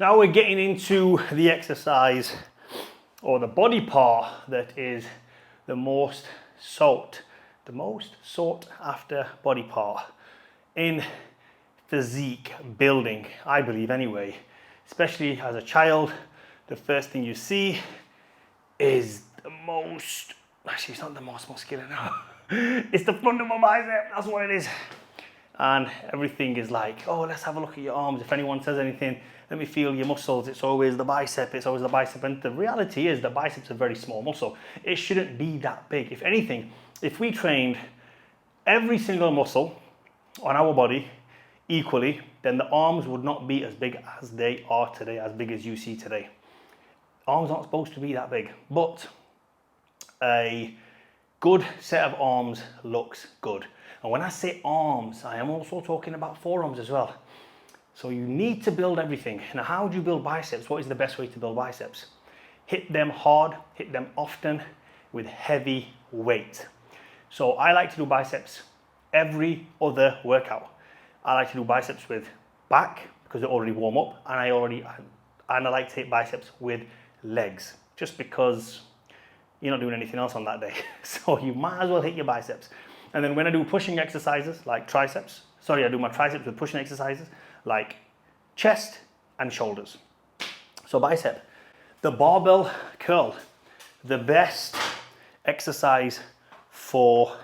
Now we're getting into the exercise or the body part that is the most sought after body part in physique building, I believe anyway. Especially as a child, the first thing you see is the most, actually it's not the most muscular now, it's the front of my bicep, that's what it is. And everything is like, oh, let's have a look at your arms. If anyone says anything, let me feel your muscles. It's always the bicep, it's always the bicep. And the reality is the bicep's a very small muscle. It shouldn't be that big. If anything, if we trained every single muscle on our body equally, then the arms would not be as big as they are today, as big as you see today. Arms aren't supposed to be that big, but a good set of arms looks good. And when I say arms, I am also talking about forearms as well. So you need to build everything. Now, how do you build biceps? What is the best way to build biceps? Hit them hard, hit them often with heavy weight. So I like to do biceps every other workout. I like to do biceps with back because they already warm up, and I like to hit biceps with legs just because you're not doing anything else on that day. So you might as well hit your biceps. And then when I do pushing exercises like triceps, I do my triceps with pushing exercises like chest and shoulders. So bicep, the barbell curl, the best exercise for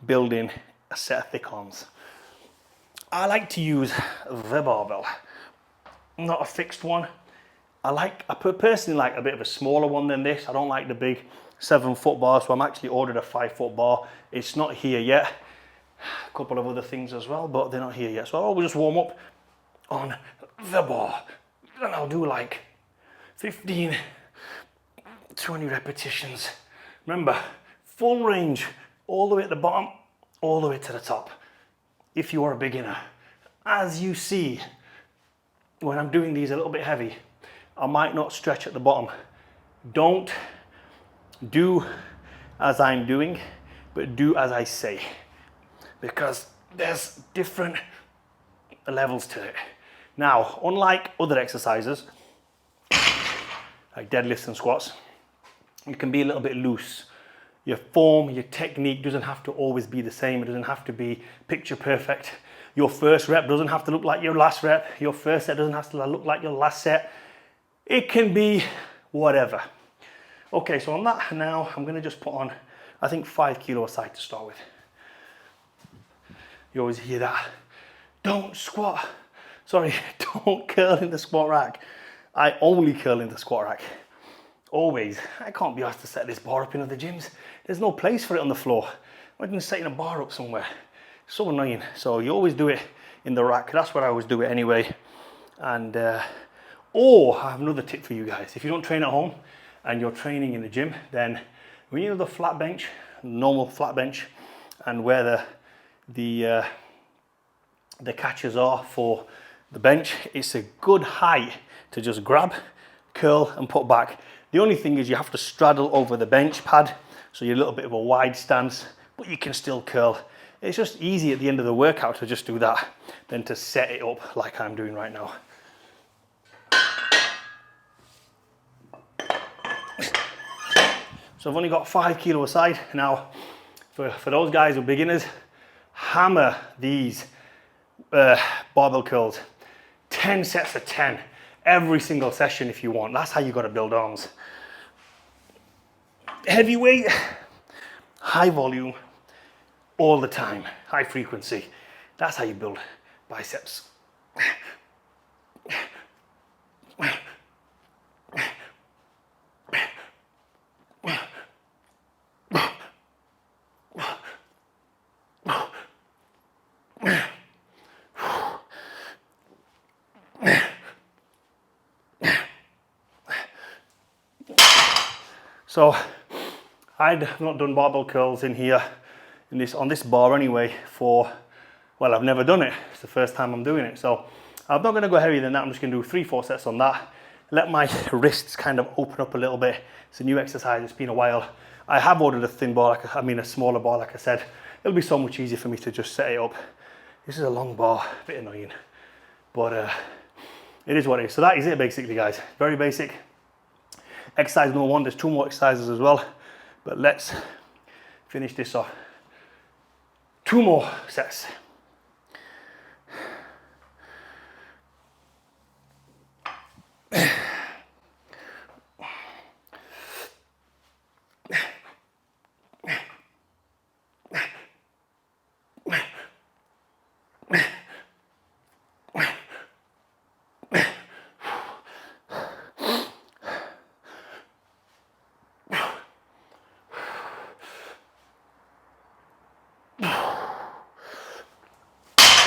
building a set of thick arms. I like to use the barbell, not a fixed one. I personally like a bit of a smaller one than this. I don't like the big 7-foot bar, so I'm actually ordered a 5-foot bar. It's not here yet. A couple of other things as well, but they're not here yet. So I'll just warm up on the bar, and I'll do like 15, 20 repetitions. Remember, full range, all the way at the bottom, all the way to the top. If you are a beginner, as you see, when I'm doing these a little bit heavy, I might not stretch at the bottom. Don't do as I'm doing, but do as I say, because there's different levels to it. Now, unlike other exercises, like deadlifts and squats, you can be a little bit loose. Your form, your technique doesn't have to always be the same. It doesn't have to be picture perfect. Your first rep doesn't have to look like your last rep. Your first set doesn't have to look like your last set. It can be whatever. Okay, so on that now, I'm gonna just put on, I think 5 kilo aside to start with. You always hear that. Don't curl in the squat rack. I only curl in the squat rack. Always. I can't be asked to set this bar up in other gyms. There's no place for it on the floor. Imagine setting a bar up somewhere. So annoying. So you always do it in the rack. That's where I always do it anyway. And, or I have another tip for you guys. If you don't train at home and you're training in the gym, then when you know the flat bench, normal flat bench, and where the catches are for the bench, it's a good height to just grab, curl and put back. The only thing is you have to straddle over the bench pad, so you're a little bit of a wide stance, but you can still curl. It's just easy at the end of the workout to just do that than to set it up like I'm doing right now. So I've only got 5 kilo aside. Now, for those guys who are beginners, hammer these barbell curls. 10 sets of 10 every single session if you want. That's how you got to build arms. Heavy weight, high volume, all the time, high frequency. That's how you build biceps. So I've not done barbell curls in here, on this bar anyway for, well, I've never done it. It's the first time I'm doing it. So I'm not gonna go heavier than that. I'm just gonna do 3-4 sets on that. Let my wrists kind of open up a little bit. It's a new exercise, it's been a while. I have ordered a thin bar, a smaller bar, like I said. It'll be so much easier for me to just set it up. This is a long bar, a bit annoying. But it is what it is. So that is it basically, guys. Very basic. Exercise number 1, there's 2 more exercises as well. But let's finish this off. 2 more sets.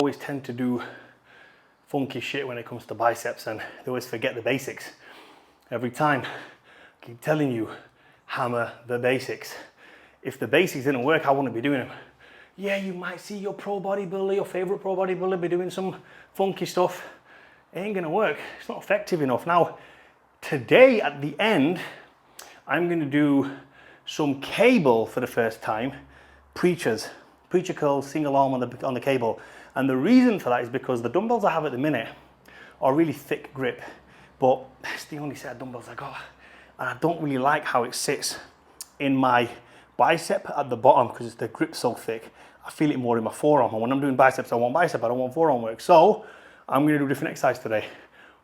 Always tend to do funky shit when it comes to biceps, and they always forget the basics. Every time, I keep telling you, hammer the basics. If the basics didn't work, I wouldn't be doing them. Yeah, you might see your pro bodybuilder, your favorite pro bodybuilder, be doing some funky stuff. It ain't gonna work. It's not effective enough. Now, today at the end, I'm gonna do some cable for the first time. Preacher curls, single arm on the cable. And the reason for that is because the dumbbells I have at the minute are really thick grip, but it's the only set of dumbbells I got. And I don't really like how it sits in my bicep at the bottom because the grip's so thick. I feel it more in my forearm. And when I'm doing biceps, I want bicep, I don't want forearm work. So I'm gonna do a different exercise today.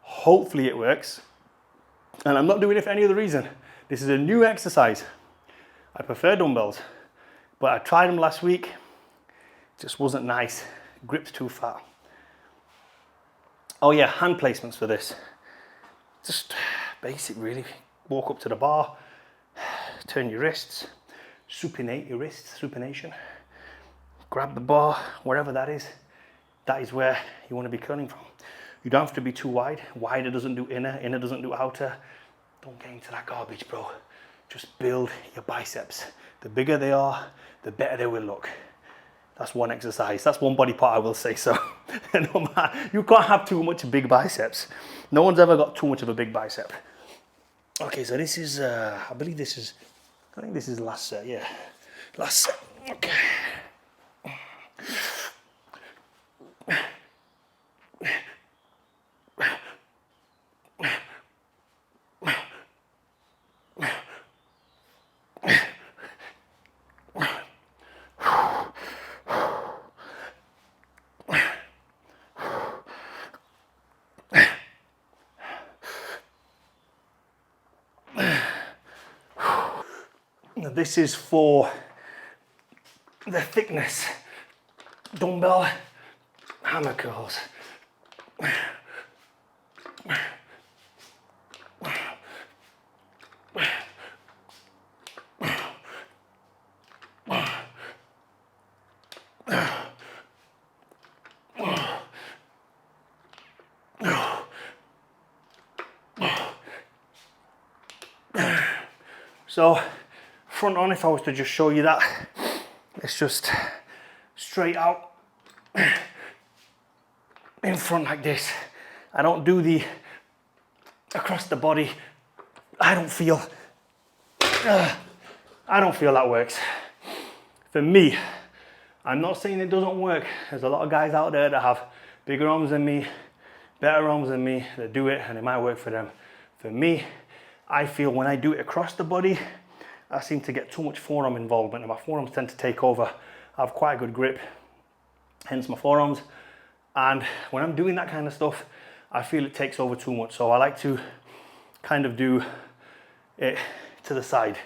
Hopefully it works. And I'm not doing it for any other reason. This is a new exercise. I prefer dumbbells, but I tried them last week. It just wasn't nice. Grip's too fat. Oh yeah, hand placements for this. Just basic really. Walk up to the bar, turn your wrists, supinate your wrists, supination. Grab the bar, wherever that is where you want to be curling from. You don't have to be too wide. Wider doesn't do inner, inner doesn't do outer. Don't get into that garbage, bro. Just build your biceps. The bigger they are, the better they will look. That's one exercise. That's one body part I will say so. No matter, you can't have too much big biceps. No one's ever got too much of a big bicep. Okay, so this is, I think this is the last set, yeah. Last set, okay. Now this is for the thickness dumbbell hammer curls. So front on, if I was to just show you that, it's just straight out in front like this. I don't do the across the body. I don't feel that works. For me, I'm not saying it doesn't work. There's a lot of guys out there that have bigger arms than me, better arms than me, that do it and it might work for them. For me, I feel when I do it across the body, I seem to get too much forearm involvement and my forearms tend to take over. I have quite a good grip, hence my forearms. And when I'm doing that kind of stuff, I feel it takes over too much. So I like to kind of do it to the side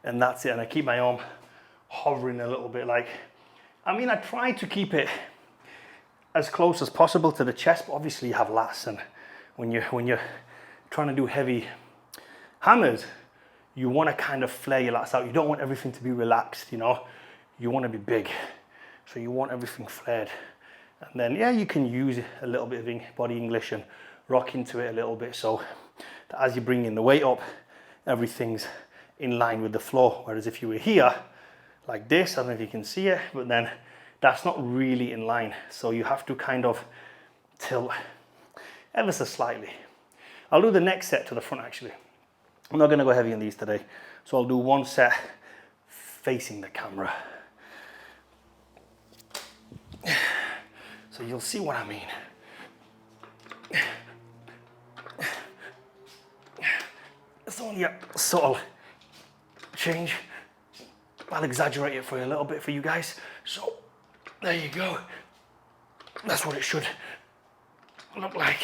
and that's it. And I keep my arm hovering a little bit like, I mean, I try to keep it as close as possible to the chest, but obviously you have lats, and when you're trying to do heavy hammers, you want to kind of flare your lats out. You don't want everything to be relaxed, you know. You want to be big, so you want everything flared. And then, yeah, you can use a little bit of body English and rock into it a little bit, so that as you bring in the weight up, everything's in line with the floor. Whereas if you were here, like this, I don't know if you can see it, but then that's not really in line. So you have to kind of tilt ever so slightly. I'll do the next set to the front actually. I'm not gonna go heavy on these today. So I'll do one set facing the camera. So you'll see what I mean. only a subtle change. I'll exaggerate it for you a little bit for you guys. So there you go. That's what it should look like.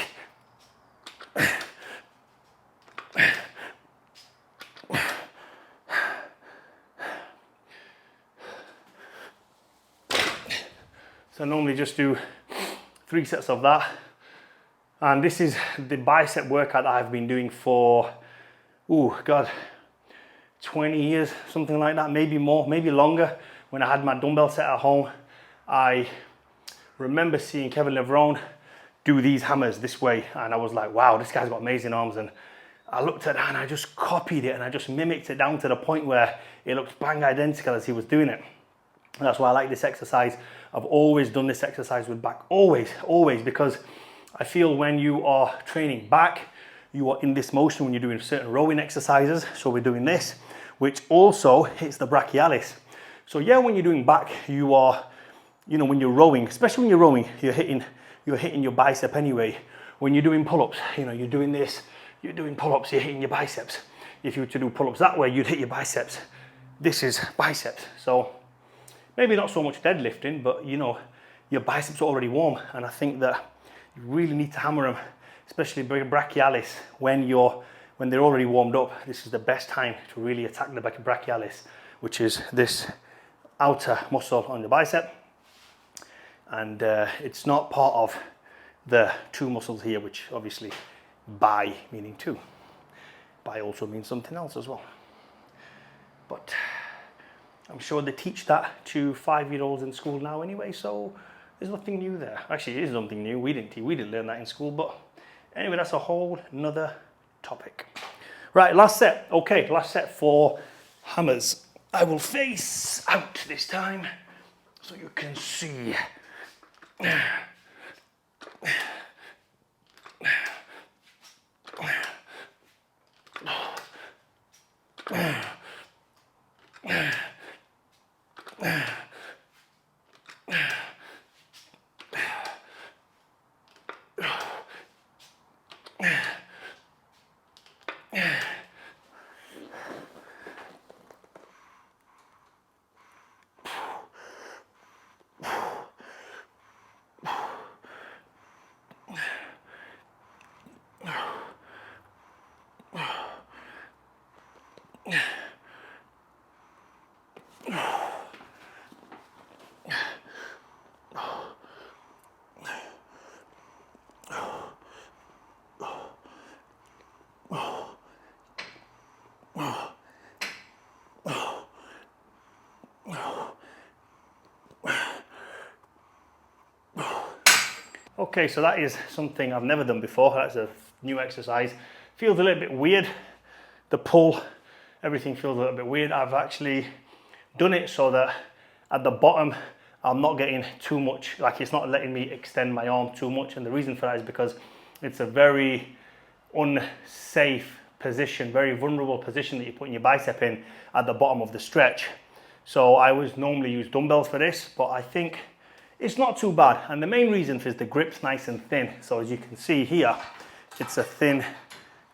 So I normally just do 3 sets of that. And this is the bicep workout that I've been doing for, oh God, 20 years, something like that, maybe more, maybe longer. When I had my dumbbell set at home, I remember seeing Kevin Levrone do these hammers this way, and I was like, wow, this guy's got amazing arms. And I looked at that and I just copied it and I just mimicked it down to the point where it looked bang identical as he was doing it. And that's why I like this exercise. I've always done this exercise with back, always, because I feel when you are training back, you are in this motion when you're doing certain rowing exercises. So we're doing this, which also hits the brachialis. So yeah, when you're doing back, you are, you know, when you're rowing, especially when you're rowing, you're hitting your bicep anyway. When you're doing pull-ups, you know, you're doing this, you're doing pull-ups, you're hitting your biceps. If you were to do pull-ups that way, you'd hit your biceps. This is biceps. So maybe not so much deadlifting, but you know, your biceps are already warm. And I think that you really need to hammer them, especially brachialis, when they're already warmed up. This is the best time to really attack the brachialis, which is this outer muscle on the bicep. And it's not part of the 2 muscles here, which obviously bi meaning 2. Bi also means something else as well. But I'm sure they teach that to 5-year-olds in school now anyway, so there's nothing new there. Actually, it is something new. We didn't learn that in school, but anyway, that's a whole nother topic. Right, last set. Okay, last set for hammers. I will face out this time so you can see. Okay, so that is something I've never done before. That's a new exercise. Feels a little bit weird. The pull, everything feels a little bit weird. I've actually done it so that at the bottom, I'm not getting too much, like it's not letting me extend my arm too much. And the reason for that is because it's a very unsafe position, very vulnerable position that you're putting your bicep in at the bottom of the stretch. So I would normally use dumbbells for this, but I think it's not too bad. And the main reason is the grip's nice and thin. So as you can see here, it's a thin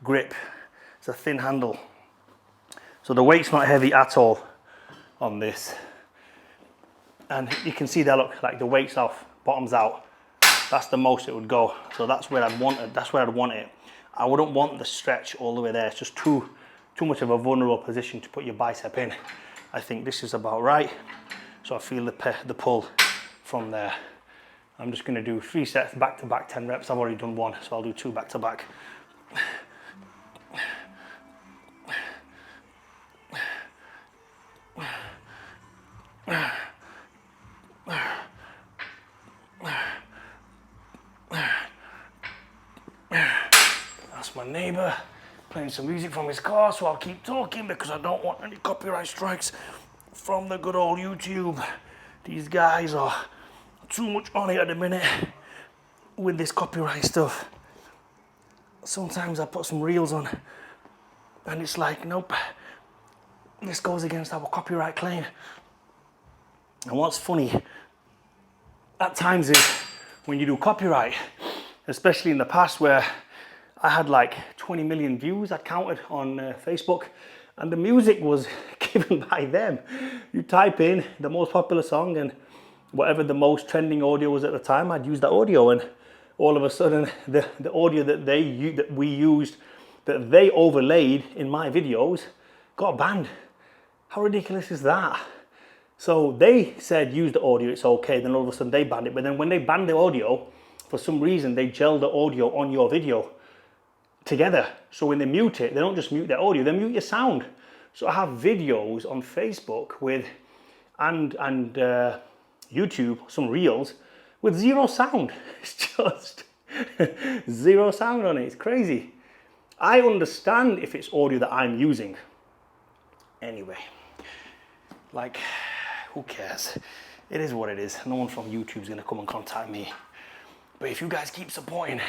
grip. It's a thin handle. So the weight's not heavy at all on this. And you can see there, look, like the weight's off, bottom's out. That's the most it would go. So that's where I'd want it. That's where I'd want it. I wouldn't want the stretch all the way there. It's just too much of a vulnerable position to put your bicep in. I think this is about right. So I feel the pull from there. I'm just going to do 3 sets back to back, 10 reps. I've already done 1, so I'll do 2 back to back. That's my neighbor playing some music from his car, so I'll keep talking because I don't want any copyright strikes from the good old YouTube. These guys are too much on it at the minute with this copyright stuff. Sometimes I put some reels on and it's like, nope, this goes against our copyright claim. And what's funny at times is when you do copyright, especially in the past where I had like 20 million views, I counted on Facebook, and the music was given by them. You type in the most popular song and whatever the most trending audio was at the time, I'd use that audio, and all of a sudden the audio that we used, that they overlaid in my videos, got banned. How ridiculous is that? So they said use the audio, it's okay, then all of a sudden they banned it, but then when they banned the audio, for some reason they gel the audio on your video together. So when they mute it, they don't just mute the audio, they mute your sound. So I have videos on Facebook with and YouTube, some reels with zero sound. It's just zero sound on it. It's crazy. I understand if it's audio that I'm using. Anyway, like, who cares? It is what it is. No one from YouTube's gonna come and contact me. But if you guys keep supporting,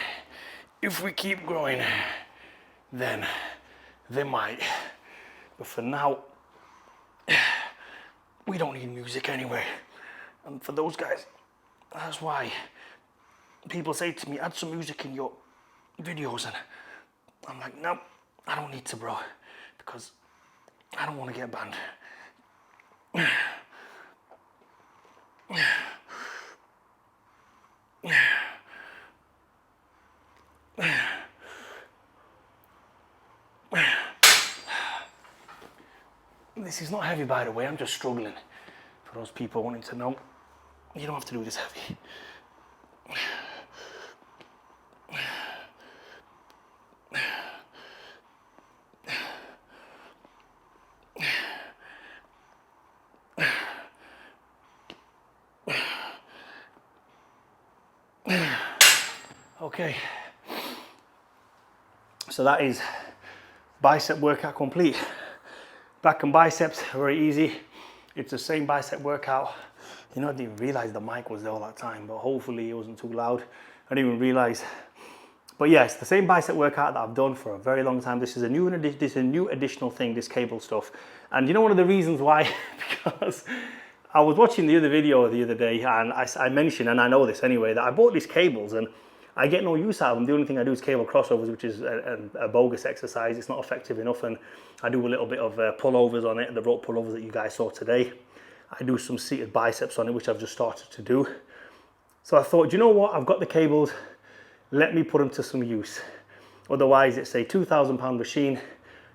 if we keep growing, then they might. But for now, we don't need music anyway. And for those guys, that's why people say to me, add some music in your videos. And I'm like, no, I don't need to, bro. Because I don't want to get banned. This is not heavy, by the way, I'm just struggling. For those people wanting to know, you don't have to do this heavy. Okay, so that is bicep workout complete. Back and biceps, very easy. It's the same bicep workout. You know, I didn't even realize the mic was there all that time, but hopefully it wasn't too loud. I didn't even realize. But yeah, it's the same bicep workout that I've done for a very long time. This is a new additional thing, this cable stuff. And you know, one of the reasons why, because I was watching the other video the other day, and I mentioned, and I know this anyway, that I bought these cables and I get no use out of them. The only thing I do is cable crossovers, which is a bogus exercise. It's not effective enough, and I do a little bit of pullovers on it, the rope pullovers that you guys saw today. I do some seated biceps on it, which I've just started to do. So I thought, you know what? I've got the cables. Let me put them to some use. Otherwise, it's a 2,000 pound machine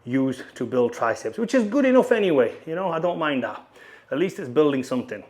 used to build triceps, which is good enough anyway. You know, I don't mind that. At least it's building something.